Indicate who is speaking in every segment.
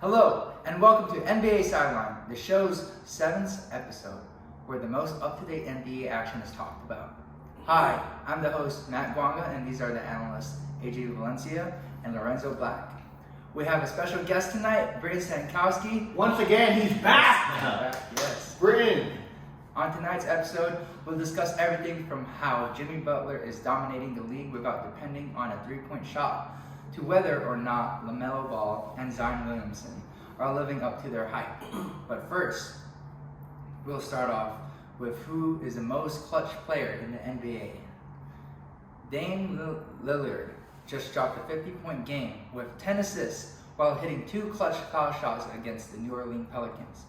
Speaker 1: Hello, and welcome to NBA Sideline, the show's 7th episode, where the most up-to-date NBA action is talked about. Hi, I'm the host, Matt Guanga, and these are the analysts, Valencia and Lorenzo Black. We have a special guest tonight, Britton Stankosky.
Speaker 2: Once again, he's back!
Speaker 1: Yes.
Speaker 2: Britton!
Speaker 1: On tonight's episode, we'll discuss everything from how Jimmy Butler is dominating the league without depending on a three-point shot, to whether or not Lamello Ball and Zion Williamson are living up to their hype. But first, we'll start off with who is the most clutch player in the NBA. Dame Lillard just dropped a 50-point game with 10 assists while hitting 2 clutch foul shots against the New Orleans Pelicans.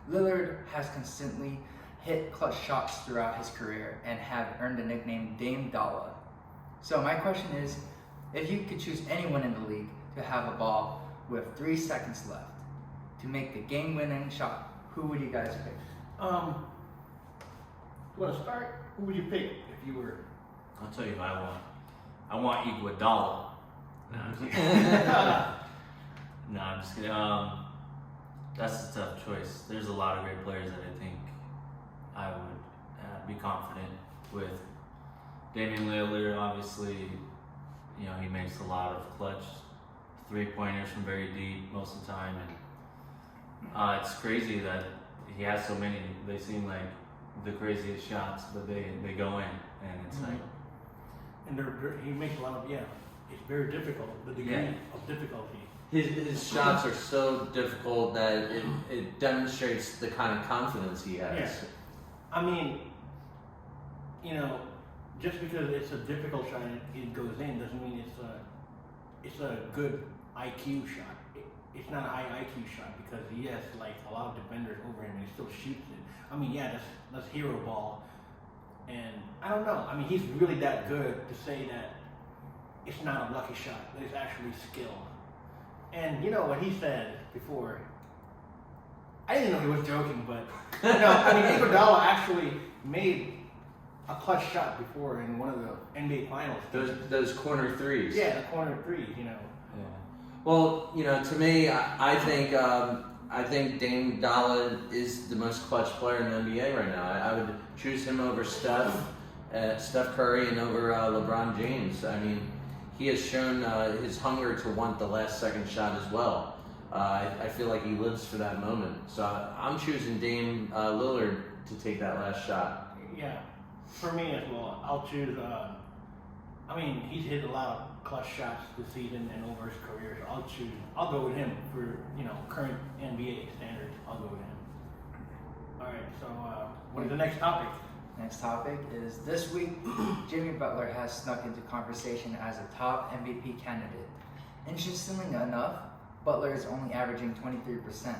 Speaker 1: Lillard has consistently hit clutch shots throughout his career and have earned the nickname Dame Dollar. So my question is, if you could choose anyone in the league to have a ball with 3 seconds left to make the game-winning shot, who would you guys pick?
Speaker 2: You want to start? Who would you pick if you were?
Speaker 3: I'll tell you who I want Iguodala. No, I'm kidding. No, I'm just kidding. That's a tough choice. There's a lot of great players that I think I would be confident with. Damian Lillard, obviously, you know, he makes a lot of clutch three-pointers from very deep most of the time, and it's crazy that he has so many. They seem like the craziest shots, but they go in, and it's like.
Speaker 2: And he makes a lot of, it's very difficult, the degree of difficulty.
Speaker 4: His shots are so difficult that it demonstrates the kind of confidence he has.
Speaker 2: Yeah. I mean, just because it's a difficult shot and it goes in doesn't mean it's a good IQ shot. It's not a high IQ shot because he has like a lot of defenders over him and he still shoots it. I mean, that's hero ball. And I don't know. I mean, he's really that good to say that it's not a lucky shot, that it's actually skill. And you know what he said before, I didn't know he was joking, but Iguodala actually made a clutch shot before in one of the NBA finals.
Speaker 4: Those corner threes.
Speaker 2: Yeah, the corner threes,
Speaker 4: Yeah. Well, to me, I think Dame Dollar is the most clutch player in the NBA right now. I would choose him over Steph Curry, and over LeBron James. I mean, he has shown his hunger to want the last second shot as well. I feel like he lives for that moment. So I'm choosing Dame Lillard to take that last shot.
Speaker 2: Yeah, for me as well. I'll choose. He's hit a lot of clutch shots this season and over his career. So I'll go with him for current NBA standards. I'll go with him. All right. So what is the next topic?
Speaker 1: Next topic is this week, Jimmy Butler has snuck into conversation as a top MVP candidate. Interestingly enough, Butler is only averaging 23%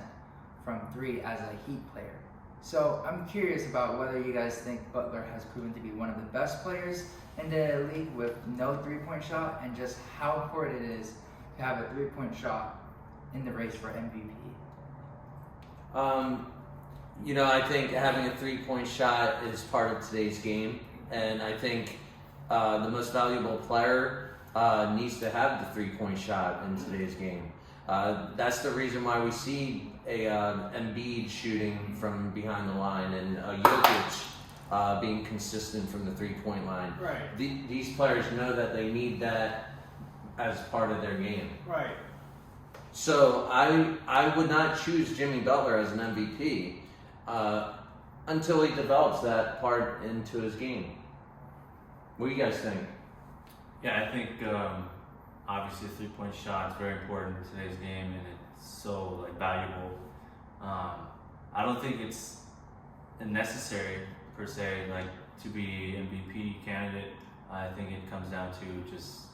Speaker 1: from 3 as a Heat player. So I'm curious about whether you guys think Butler has proven to be one of the best players in the league with no three-point shot, and just how important it is to have a three-point shot in the race for MVP.
Speaker 4: I think having a three-point shot is part of today's game, and I think the most valuable player needs to have the three-point shot in today's game. That's the reason why we see a Embiid shooting from behind the line and Jokic being consistent from the three-point line.
Speaker 2: Right.
Speaker 4: These players know that they need that as part of their game.
Speaker 2: Right.
Speaker 4: So I would not choose Jimmy Butler as an MVP until he develops that part into his game. What do you guys think?
Speaker 3: Yeah, I think obviously a three-point shot is very important in today's game, and it's so valuable. I don't think it's necessary per se to be MVP candidate. I think it comes down to just,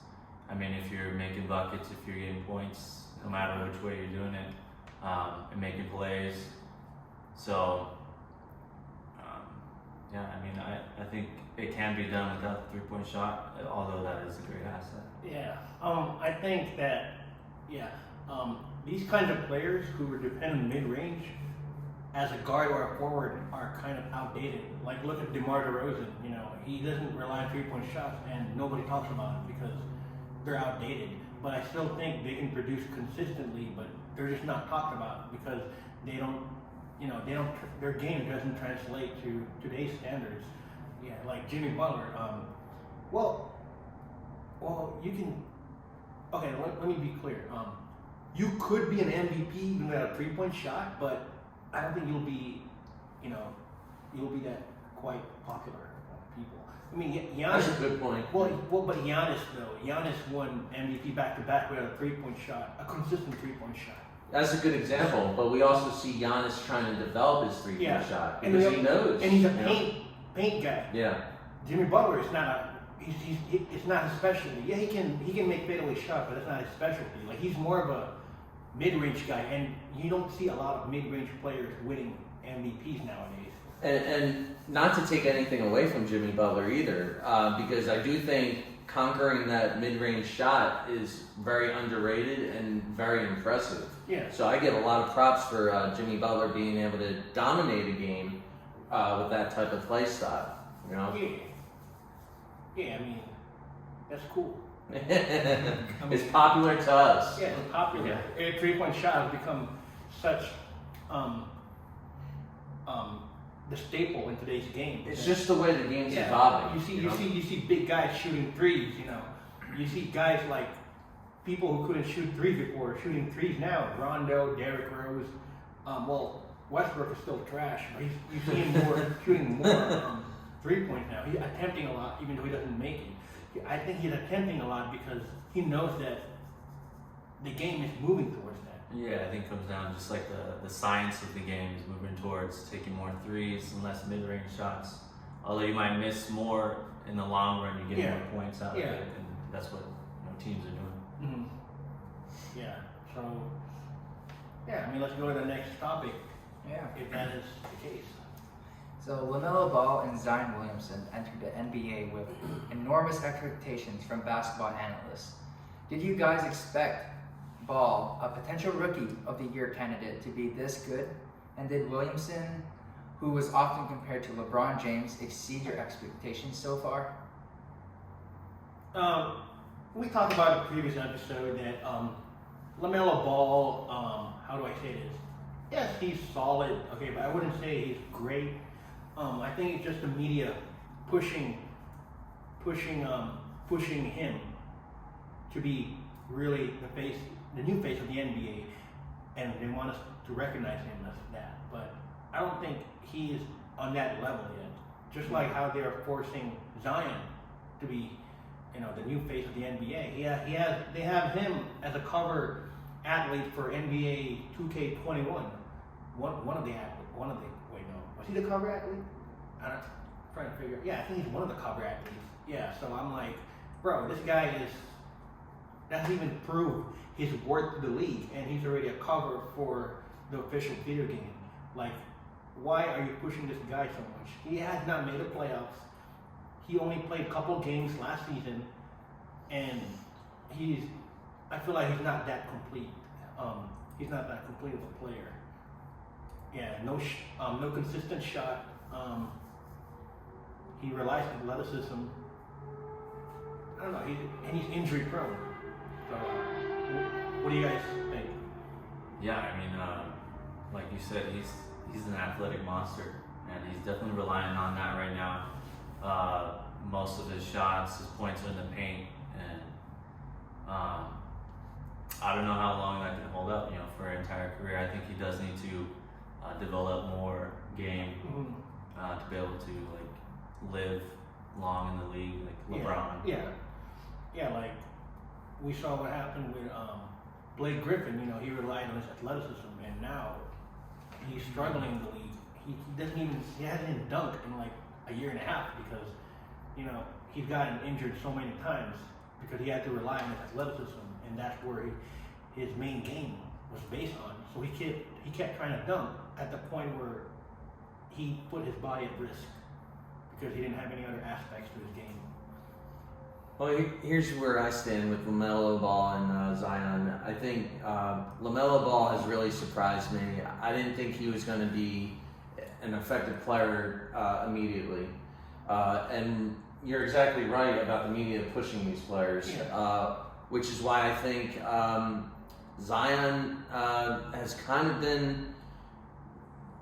Speaker 3: if you're making buckets, if you're getting points, no matter which way you're doing it, and making plays. So, I think it can be done without the three-point shot, although that is a great asset.
Speaker 2: Yeah, I think that, these kinds of players who depend on mid-range as a guard or a forward are kind of outdated. Like, look at DeMar DeRozan, he doesn't rely on three-point shots, and nobody talks about it because they're outdated. But I still think they can produce consistently, but they're just not talked about because they don't, their game doesn't translate to today's standards. Yeah, like Jimmy Butler. Well, you can. Okay, let me be clear. You could be an MVP even without a 3-point shot, but I don't think you'll be that quite popular with people. I mean, Giannis.
Speaker 4: That's a good point.
Speaker 2: Well, but Giannis won MVP back-to-back without a 3-point shot, a consistent 3-point shot.
Speaker 4: That's a good example, but we also see Giannis trying to develop his 3-point shot because he knows.
Speaker 2: And he's a paint guy.
Speaker 4: Yeah.
Speaker 2: Jimmy Butler is not it's not his specialty. Yeah, he can make fadeaway shots, but it's not his specialty. Like, he's more of a mid-range guy, and you don't see a lot of mid-range players winning MVPs nowadays.
Speaker 4: And not to take anything away from Jimmy Butler either, because I do think conquering that mid-range shot is very underrated and very impressive.
Speaker 2: Yeah.
Speaker 4: So I give a lot of props for Jimmy Butler being able to dominate a game with that type of play style. You know?
Speaker 2: Yeah, I mean, that's cool.
Speaker 4: It's popular to us.
Speaker 2: Yeah, it's popular.
Speaker 3: Yeah.
Speaker 2: A 3-point shot has become such the staple in today's game.
Speaker 4: It's just the way the game's evolving.
Speaker 2: You see big guys shooting threes. You see guys like people who couldn't shoot threes before shooting threes now. Rondo, Derrick Rose. Westbrook is still trash, but you see him shooting more 3-points now. He's attempting a lot, even though he doesn't make it. I think he's attempting a lot because he knows that the game is moving towards that.
Speaker 3: Yeah, I think it comes down just like the science of the game is moving towards taking more threes and less mid-range shots. Although you might miss more in the long run, you get more points out of it, and that's what teams are doing.
Speaker 2: Mm-hmm. Yeah. So, I mean, let's go to the next topic.
Speaker 1: Yeah.
Speaker 2: If that is the case.
Speaker 1: So Lamello Ball and Zion Williamson entered the NBA with enormous expectations from basketball analysts. Did you guys expect Ball, a potential rookie of the year candidate, to be this good? And did Williamson, who was often compared to LeBron James, exceed your expectations so far?
Speaker 2: We talked about in the previous episode that Lamello Ball, how do I say this? Yes, he's solid, okay, but I wouldn't say he's great. I think it's just the media pushing him to be really the new face of the NBA, and they want us to recognize him as that. But I don't think he is on that level yet. Just like how they're forcing Zion to be, the new face of the NBA. They have him as a cover athlete for NBA 2K21. Was he the cover athlete? I'm trying to figure. Yeah, I think he's one of the cover athletes. Yeah, so I'm like, bro, this guy doesn't even prove his worth to the league, and he's already a cover for the official video game. Like, why are you pushing this guy so much? He has not made the playoffs. He only played a couple games last season, and I feel like he's not that complete. He's not that complete of a player. Yeah, no consistent shot. He relies on athleticism. I don't know. He's injury prone. So, what do you guys think?
Speaker 3: Yeah, I mean, like you said, he's an athletic monster, and he's definitely relying on that right now. Most of his shots, his points are in the paint, and I don't know how long that can hold up, for an entire career. I think he does need to develop more game to be able to live long in the league, like LeBron.
Speaker 2: Yeah, like we saw what happened with Blake Griffin. He relied on his athleticism, and now he's struggling in the league. He hasn't even dunked in like a year and a half because he's gotten injured so many times because he had to rely on his athleticism, and that's where his main game was based on. So he kept trying to dunk at the point where he put his body at risk because he didn't have any other aspects to his game.
Speaker 4: Well, here's where I stand with LaMelo Ball and Zion. I think LaMelo Ball has really surprised me. I didn't think he was going to be an effective player immediately. And you're exactly right about the media pushing these players, which is why I think Zion has kind of been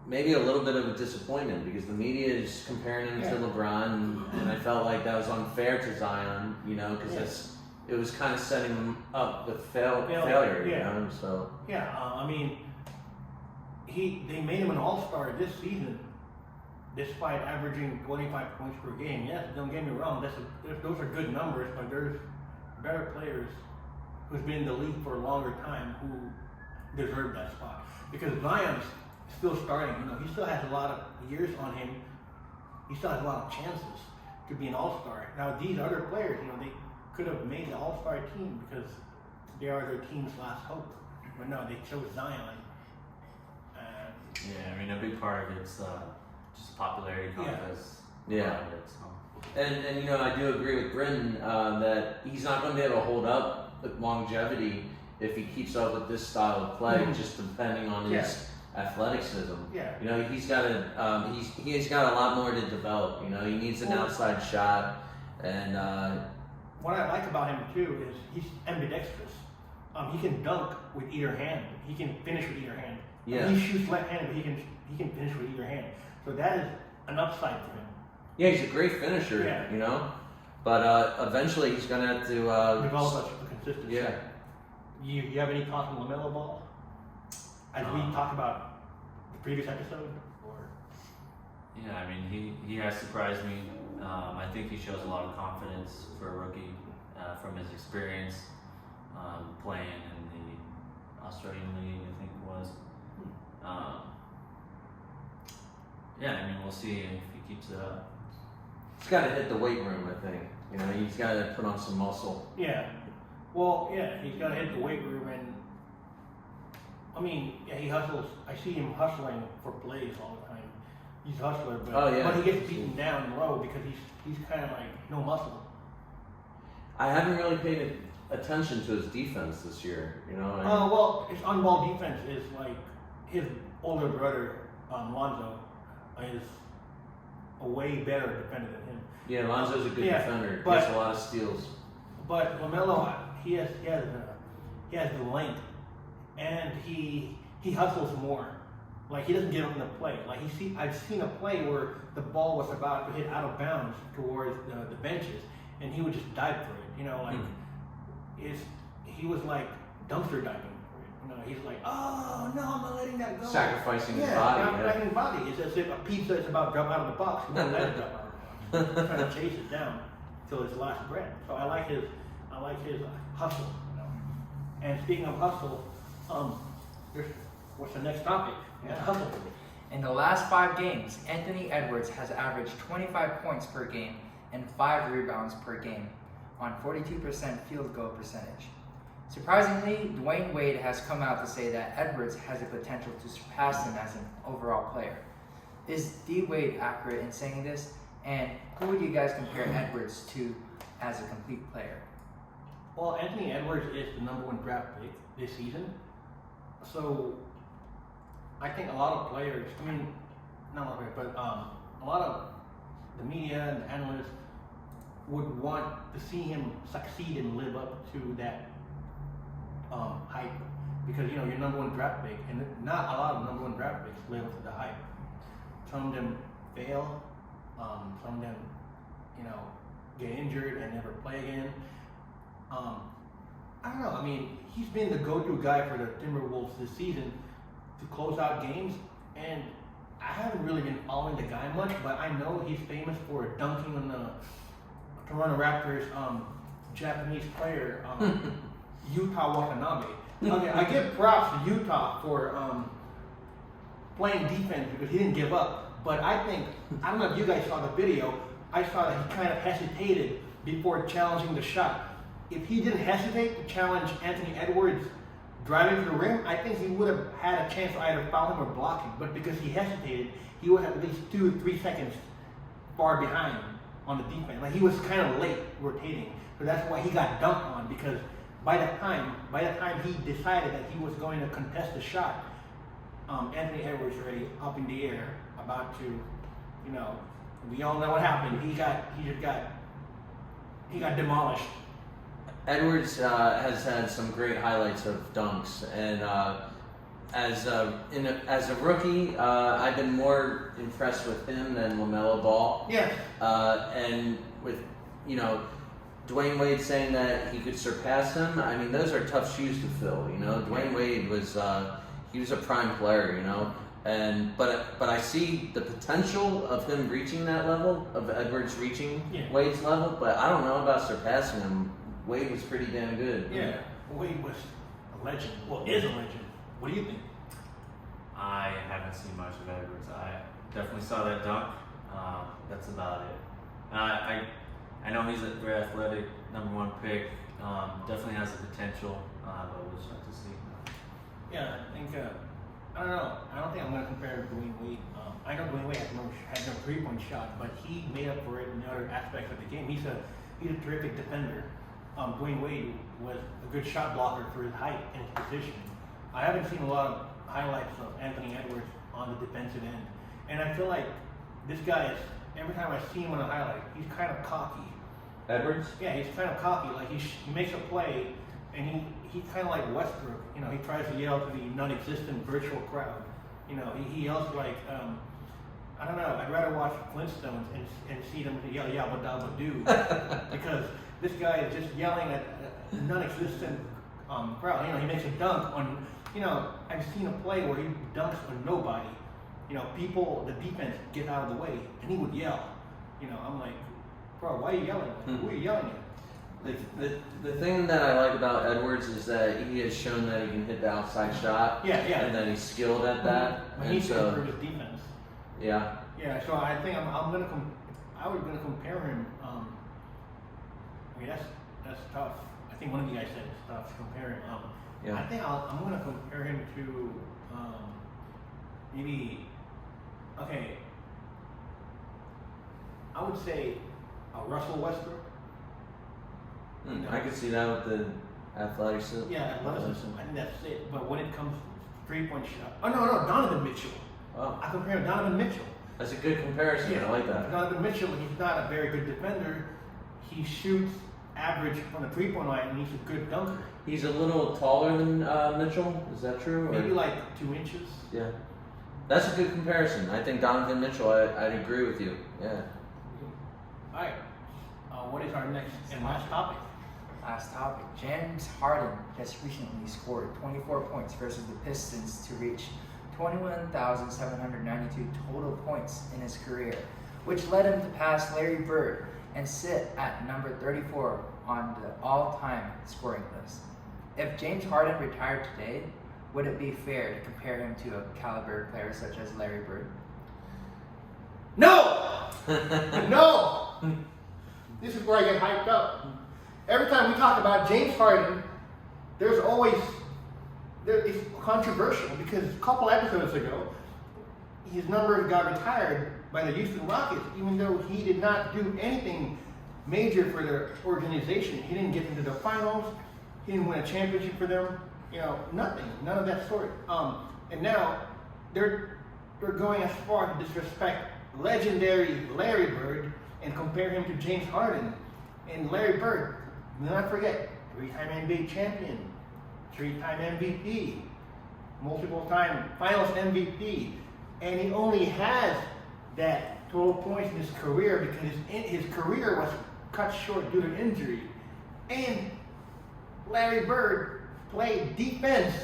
Speaker 4: maybe a little bit of a disappointment because the media is comparing him to LeBron, and I felt like that was unfair to Zion, because it was kind of setting him up with failure, So
Speaker 2: I mean, they made him an all-star this season, despite averaging 25 points per game. Yes, don't get me wrong, those are good numbers, but there's better players who's been in the league for a longer time who deserve that spot. Because Zion's still starting, he still has a lot of years on him. He still has a lot of chances to be an all-star. Now these other players, they could have made the all-star team because they are their team's last hope. But no, they chose Zion.
Speaker 3: Yeah, I mean, a big part of it's just popularity contest.
Speaker 4: Yeah.
Speaker 3: Part of it, so.
Speaker 4: And I do agree with Britton that he's not going to be able to hold up with longevity if he keeps up with this style of play, just depending on his athleticism.
Speaker 2: Yeah.
Speaker 4: He's got a lot more to develop. He needs an outside shot, and
Speaker 2: what I like about him too is he's ambidextrous. He can dunk with either hand. He can finish with either hand.
Speaker 4: Yeah.
Speaker 2: He shoots left-handed, but he can finish with either hand. So that is an upside for him.
Speaker 4: Yeah, he's a great finisher. But eventually he's gonna have to
Speaker 2: develop a consistency.
Speaker 4: Yeah.
Speaker 2: You have any thoughts on Lamello Ball? As we talked about the previous episode, or?
Speaker 3: Yeah, I mean, he has surprised me. I think he shows a lot of confidence for a rookie from his experience playing in the Australian League, I think it was. Yeah, I mean, we'll see if he keeps it up.
Speaker 4: He's got to hit the weight room, I think. He's got to put on some muscle.
Speaker 2: Yeah. Well, he's got to hit the weight room, and I mean, he hustles. I see him hustling for plays all the time. He's a hustler, but but he gets beaten down low because he's kind of like no muscle.
Speaker 4: I haven't really paid attention to his defense this year.
Speaker 2: Well, his on-ball defense is like his older brother, Lorenzo, is a way better defender than him.
Speaker 4: Yeah, Lonzo's a good defender. He
Speaker 2: But,
Speaker 4: gets a lot of steals.
Speaker 2: But Lamello, he has the length, and he hustles more. Like, he doesn't give up in the play. Like, I've seen a play where the ball was about to hit out of bounds towards the benches, and he would just dive for it. He was like dumpster diving for it. He's like, oh no, I'm not letting that go.
Speaker 4: Sacrificing his body.
Speaker 2: Sacrificing his body. It's as if a pizza is about to drop out of the box. He won't let it drop out of the box. He's trying to chase it down till his last breath. So I like his hustle. And speaking of hustle, what's the next topic? Hustle.
Speaker 1: In the last 5 games, Anthony Edwards has averaged 25 points per game and 5 rebounds per game on 42% field goal percentage. Surprisingly, Dwayne Wade has come out to say that Edwards has the potential to surpass him as an overall player. Is D. Wade accurate in saying this? And who would you guys compare Edwards to as a complete player?
Speaker 2: Well, Anthony Edwards is the #1 draft pick this season. So I think a lot of players, not a lot of players, but a lot of the media and the analysts would want to see him succeed and live up to that hype, because you're #1 draft pick, and not a lot of #1 draft picks live up to the hype. Some of them fail, some of them, get injured and never play again. I don't know. He's been the go-to guy for the Timberwolves this season to close out games, and I haven't really been following the guy much, but I know he's famous for dunking on the Toronto Raptors Japanese player, Utah Watanabe. Okay, I give props to Utah for playing defense because he didn't give up. But I don't know if you guys saw the video, I saw that he kind of hesitated before challenging the shot. If he didn't hesitate to challenge Anthony Edwards driving to the rim, I think he would have had a chance to either foul him or block him. But because he hesitated, he would have at least 2 or 3 seconds far behind on the defense. Like, he was kind of late rotating. So that's why he got dunked on, because by the time he decided that he was going to contest the shot, Anthony Edwards already up in the air, about to, we all know what happened. He got demolished.
Speaker 4: Edwards has had some great highlights of dunks, and as a rookie, I've been more impressed with him than Lamello Ball.
Speaker 2: Yeah.
Speaker 4: And with Dwayne Wade saying that he could surpass him. I mean, those are tough shoes to fill. Dwayne Wade was he was a prime player. But I see the potential of him reaching that level, of Edwards reaching Wade's level. But I don't know about surpassing him. Wade was pretty damn good.
Speaker 2: Yeah, Wade was a legend. Well, is a legend. What do you think?
Speaker 3: I haven't seen much of Edwards. I definitely saw that dunk. That's about it. I know he's a very athletic, #1 pick. Definitely has the potential, but we'll just have to see.
Speaker 2: Yeah, I think I don't know. I don't think I'm going to compare Dwayne Wade. I know Dwayne Wade had no 3-point shot, but he made up for it in the other aspects of the game. He's a terrific defender. Dwayne Wade was a good shot blocker for his height and his position. I haven't seen a lot of highlights of Anthony Edwards on the defensive end, and I feel like this guy is. Every time I see him on a highlight, he's kind of cocky.
Speaker 4: Edwards?
Speaker 2: Yeah, he's kind of cocky. Like he makes a play, and he's kind of like Westbrook. He tries to yell to the non-existent virtual crowd. He yells like, I don't know. I'd rather watch Flintstones and see them yell "Yabba Dabba Doo," because this guy is just yelling at a non-existent crowd. He makes a dunk on. I've seen a play where he dunks on nobody. People, the defense get out of the way, and he would yell. I'm like, bro, why are you yelling? Who are you yelling at?
Speaker 4: The thing that I like about Edwards is that he has shown that he can hit the outside shot.
Speaker 2: Yeah.
Speaker 4: And that he's skilled at that.
Speaker 2: But he's to improve his defense.
Speaker 4: Yeah.
Speaker 2: Yeah. So I think I was gonna compare him. I mean that's tough. I think one of you guys said it's tough to compare him.
Speaker 4: Yeah.
Speaker 2: I think I'm gonna compare him to maybe. Okay. I would say Russell Westbrook.
Speaker 4: I could see that with the athleticism.
Speaker 2: Yeah, athleticism. I think that's it. But when it comes to 3-point shot, no, Donovan Mitchell.
Speaker 4: Oh.
Speaker 2: I compare him to Donovan Mitchell.
Speaker 4: That's a good comparison. I like that.
Speaker 2: Donovan Mitchell, he's not a very good defender. He shoots average from the 3-point line, and he's a good dunker.
Speaker 4: He's a little taller than Mitchell. Is that true?
Speaker 2: Maybe like 2 inches.
Speaker 4: Yeah. That's a good comparison. I think Donovan Mitchell, I'd agree with you. Yeah.
Speaker 2: All right. What is our next and last topic?
Speaker 1: Last topic. James Harden just recently scored 24 points versus the Pistons to reach 21,792 total points in his career, which led him to pass Larry Bird and sit at number 34 on the all-time scoring list. If James Harden retired today, would it be fair to compare him to a caliber player such as Larry Bird?
Speaker 2: No! No! This is where I get hyped up. Every time we talk about James Harden, it's controversial because a couple episodes ago, his number got retired by the Houston Rockets, even though he did not do anything major for their organization. He didn't get into the finals. He didn't win a championship for them. Nothing. None of that sort. And now they're going as far to disrespect legendary Larry Bird and compare him to James Harden. And Larry Bird, do not forget, 3-time NBA champion, 3-time MVP, multiple-time Finals MVP, and he only has that total points in his career because his career was cut short due to injury. And Larry Bird played defense.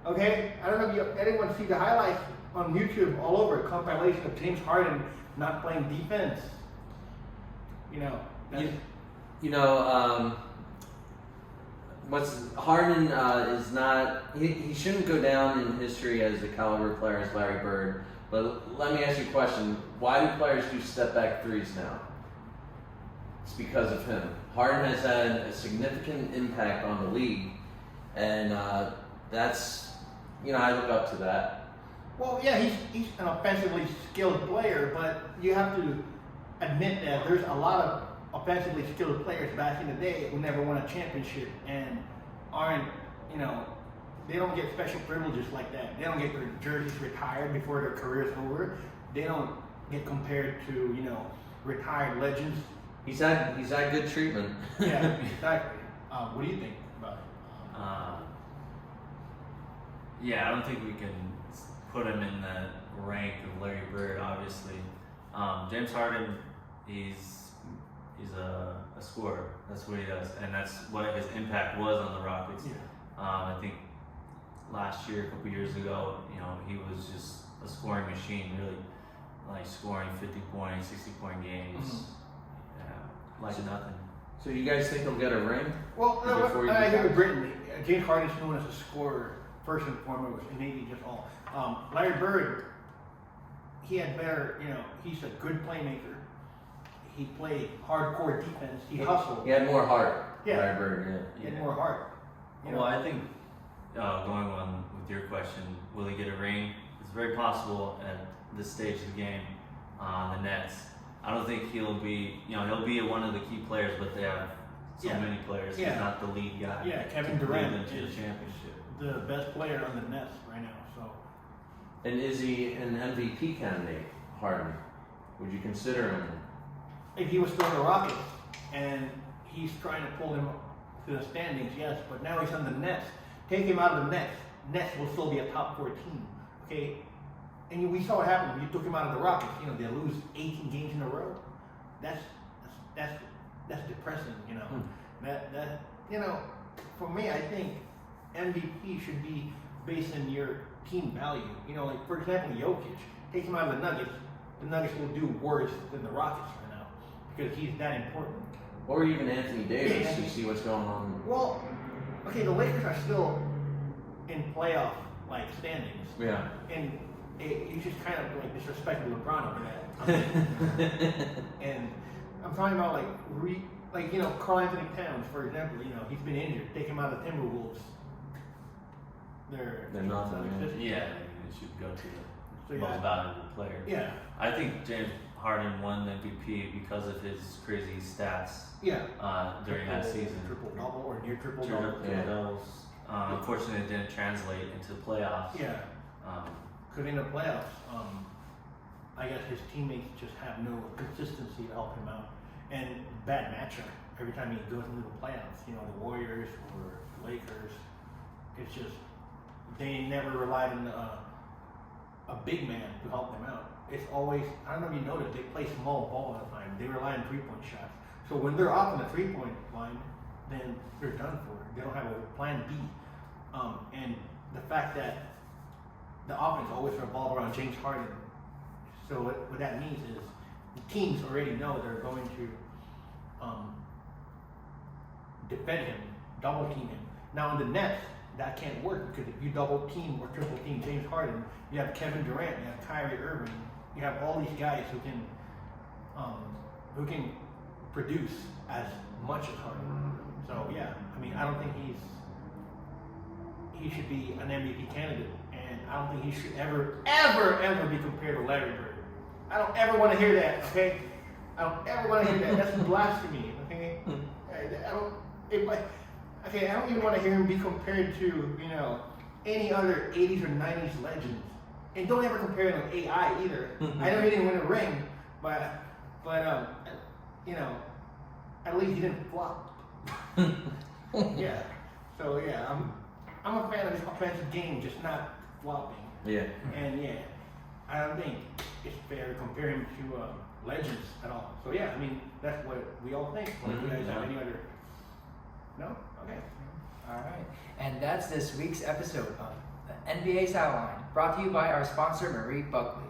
Speaker 2: Okay? I don't know if anyone see the highlights on YouTube all over, a compilation of James Harden not playing defense.
Speaker 4: What's Harden is not. He shouldn't go down in history as a caliber player as Larry Bird. But let me ask you a question: why do players do step back threes now? It's because of him. Harden has had a significant impact on the league, and that's I look up to that.
Speaker 2: Well, yeah, he's an offensively skilled player, but you have to admit that there's a lot of offensively skilled players back in the day who never won a championship and aren't, they don't get special privileges like that. They don't get their jerseys retired before their career is over. They don't get compared to, retired legends
Speaker 4: He's had good treatment.
Speaker 2: Yeah, exactly. What do you think about it?
Speaker 3: Yeah, I don't think we can put him in the rank of Larry Bird. Obviously, James Harden, he's a scorer. That's what he does, and that's what his impact was on the Rockets.
Speaker 2: Yeah.
Speaker 3: I think last year, a couple years ago, he was just a scoring machine, really, like scoring 50 point, 60 point games, like nothing.
Speaker 4: So you guys think he'll get a ring?
Speaker 2: Well,
Speaker 4: Before you
Speaker 2: I
Speaker 4: do
Speaker 2: agree with
Speaker 4: that?
Speaker 2: Britton. James Harden is known as a scorer first and foremost, and maybe just all. Larry Bird, he had better, he's a good playmaker. He played hardcore defense. He hustled.
Speaker 4: He had more heart.
Speaker 2: Yeah.
Speaker 4: Larry Bird,
Speaker 2: He had more heart.
Speaker 3: Well, I think going on with your question, will he get a ring? It's very possible at this stage of the game. The Nets. I don't think he'll be one of the key players, but they have so many players.
Speaker 2: Yeah.
Speaker 3: He's not the lead guy.
Speaker 2: Yeah, Kevin
Speaker 3: to
Speaker 2: Durant
Speaker 3: lead them to the
Speaker 2: is
Speaker 3: championship.
Speaker 2: the best player on the Nets right now. So
Speaker 4: And is he an MVP candidate, Harden? Would you consider him?
Speaker 2: if he was still in the Rockets and he's trying to pull him to the standings, yes, but now he's on the Nets. Take him out of the Nets. Nets will still be a top 4 team. Okay? And we saw what happened when you took him out of the Rockets. They lose 18 games in a row. That's depressing, That for me, I think MVP should be based on your team value. Like for example, Jokic. Take him out of the Nuggets. The Nuggets will do worse than the Rockets right now because he's that important.
Speaker 4: Or even Anthony Davis, you see what's going on.
Speaker 2: Well, okay, the Lakers are still in playoff standings.
Speaker 4: Yeah.
Speaker 2: And you just kind of disrespected LeBron over that. And I'm talking about Karl Anthony Towns, for example. He's been injured. Take him out of the Timberwolves. They're
Speaker 4: nothing.
Speaker 2: non-existent.
Speaker 3: Yeah, he should go to
Speaker 2: So,
Speaker 3: the most valuable player.
Speaker 2: Yeah.
Speaker 3: I think James Harden won MVP because of his crazy stats
Speaker 2: Yeah.
Speaker 3: during that season.
Speaker 2: Triple double or near triple double.
Speaker 3: Triple doubles. Unfortunately, it didn't translate into playoffs.
Speaker 2: Yeah. Because in the playoffs, I guess his teammates just have no consistency to help him out, and bad matchup every time he goes into the playoffs. The Warriors or the Lakers, it's just they never relied on a big man to help them out. It's always, I don't know if you noticed, they play small ball all the time. They rely on 3-point shots. So when they're off on the 3-point line, then they're done for. They don't have a plan B. And the fact that the offense always revolves around James Harden. So what that means is the teams already know they're going to defend him, double team him. Now in the Nets, that can't work because if you double team or triple team James Harden, you have Kevin Durant, you have Kyrie Irving, you have all these guys who can produce as much as Harden. So yeah, I don't think he should be an MVP candidate, and I don't think he should ever be compared to Larry Bird. I don't ever want to hear that. Okay, I don't ever want to hear that. That's blasphemy. Okay, I don't even want to hear him be compared to any other 80s or 90s legends, and don't ever compare him to AI either. I know he didn't win a ring, but at least he didn't flop. Yeah. So yeah, I'm a fan of his offensive game, just not flopping.
Speaker 4: Yeah.
Speaker 2: And yeah, I don't think it's fair to compare him to legends at all. So yeah, that's what we all think. Or do you guys have any other? No? Okay.
Speaker 1: All right. And that's this week's episode of the NBA Sideline, brought to you by our sponsor, Marie Buckley,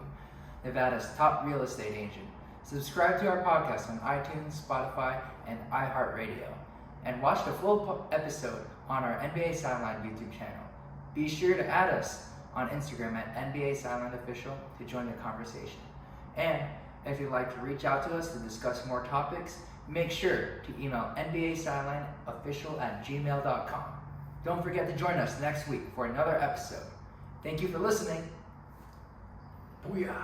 Speaker 1: Nevada's top real estate agent. Subscribe to our podcast on iTunes, Spotify, and iHeartRadio. And watch the full episode on our NBA Sideline YouTube channel. Be sure to add us on Instagram at NBA Sideline Official to join the conversation. And if you'd like to reach out to us to discuss more topics, make sure to email NBASidelineOfficial@gmail.com. Don't forget to join us next week for another episode. Thank you for listening. Booyah!